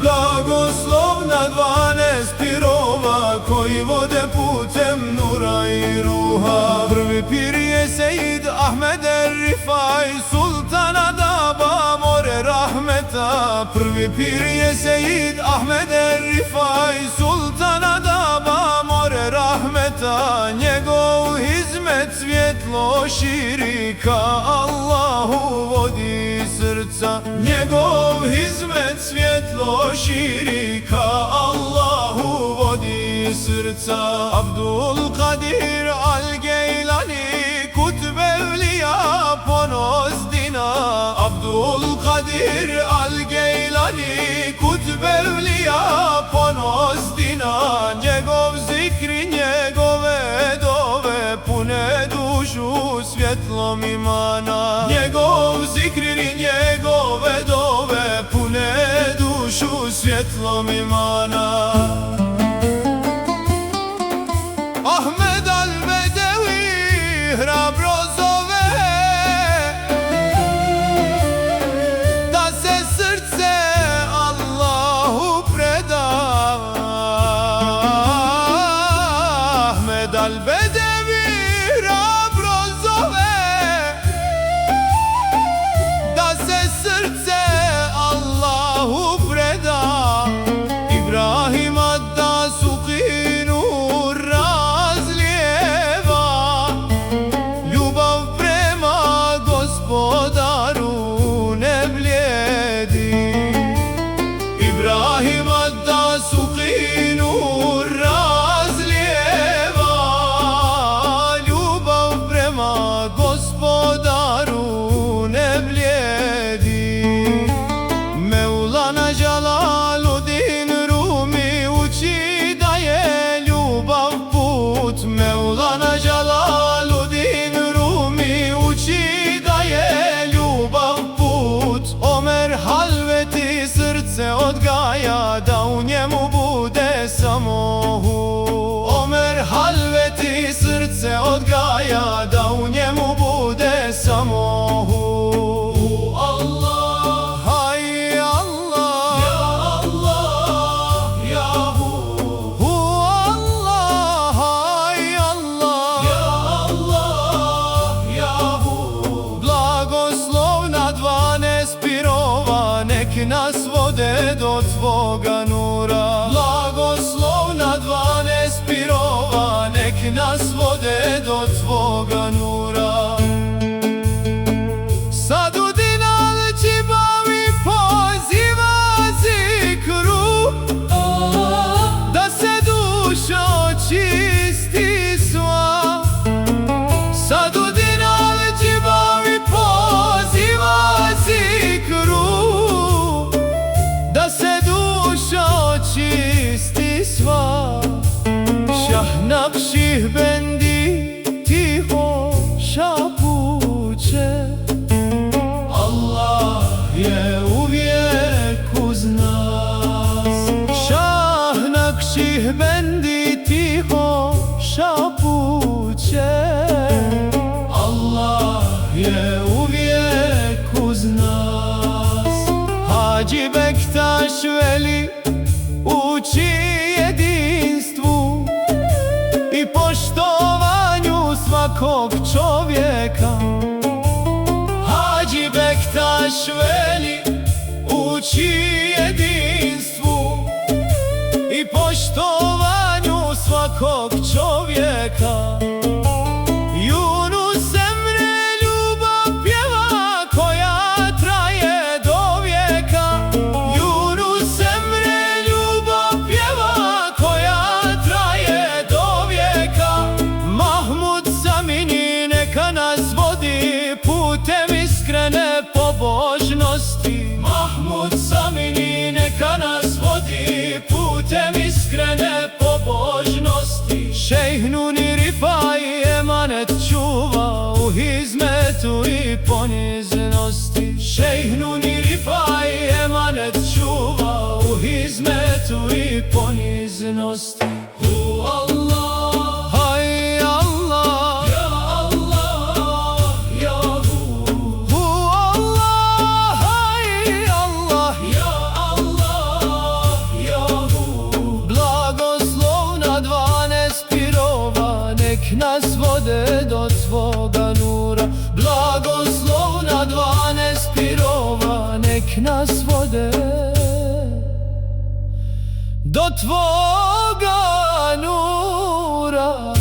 Blagoslovna 12 pirova koji vode putem nura i ruha. Prvi pir je Sejid Ahmed Rifaj, sultan adaba, more rahmeta. Prvi pir je Sejid Ahmed Rifaj, sultan adaba, more rahmeta. Njegov hizmet svjetlo širi, ka Allahu vodi srca. Njegov hizmet svjetlo širi, ka Allahu vodi srca. Abdul Kadir Al-Geylani, kutb evliya, ponos dina. Abdul Kadir Al-Geylani, kutb evliya, ponos dina. Njegov zikri, njegove dove pune dušu svjetlom imana. Njegov zikri, njegove dove pune dušu svjetlom imana. Ahmed al-Bedevi hrabro zove da se srce Allahu preda. Ahmed al-Bedevi hrabro zove da se srce Allahu preda. Ibrahim ad-Dasuki nur razlijeva, ljubav prema Gospodaru ne blijedi. Ibrahim ad-Dasuki nur razlijeva, ljubav prema Gospodaru ne blijedi. Mevlana Jalaluddin Rumi uči da je ljubav put. Mevlana Jalaluddin Rumi uči da je ljubav put. Omer halveti srce odgaja da u njemu bude samo hu. Omer halveti srce odgaja da u njemu bude samo hu. Allah, hay Allah, ya Allah, ya hu. Hu Allah, hay Allah, ya Allah, ya hu. Blagoslovna 12 pirova nek nas vode do tvoga nura. Blagoslovna 12 pirova nek nas vode do tvoga nura. Sadudin Al-Čibavi poziva zikru, da se duša očisti sva. Sadudin Al-Čibavi poziva zikru, da se duša očisti sva. Šah Nakših bendi tiho šapuće, Allah je uvijek uz nas. Šah Nakših bendi tiho šapuće, Allah je uvijek uz nas. Hadži Bektaš Veli uči jedinstvu i poštovanju svakog čovjeka. Hadži Bektaš Veli uči jedinstvu i poštovanju svakog čovjeka. Yunus Emre ljubav pjeva koja traje do vijeka. Yunus Emre ljubav pjeva koja traje do vijeka. Mahmud Samini neka nas vodi putem iskrene pobožnosti. Mahmud Samini neka nas vodi putem iskrene pobožnosti. Šejh Nuni Rifaj emanet čuva u hizmetu i poniznosti. Šejh Nuni Rifaj emanet čuva u hizmetu i poniznosti. Hu Allah, hay Allah, ya Allah, ya hu. Hu Allah, hay Allah, ya Allah, od tvoga nura.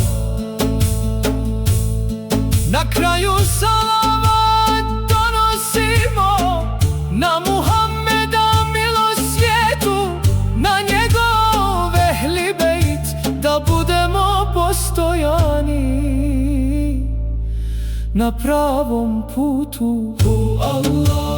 Na kraju salavat donosimo na Muhammeda milosvijetu, na njegove ehli bejt, da budemo postojani na pravom putu. Allah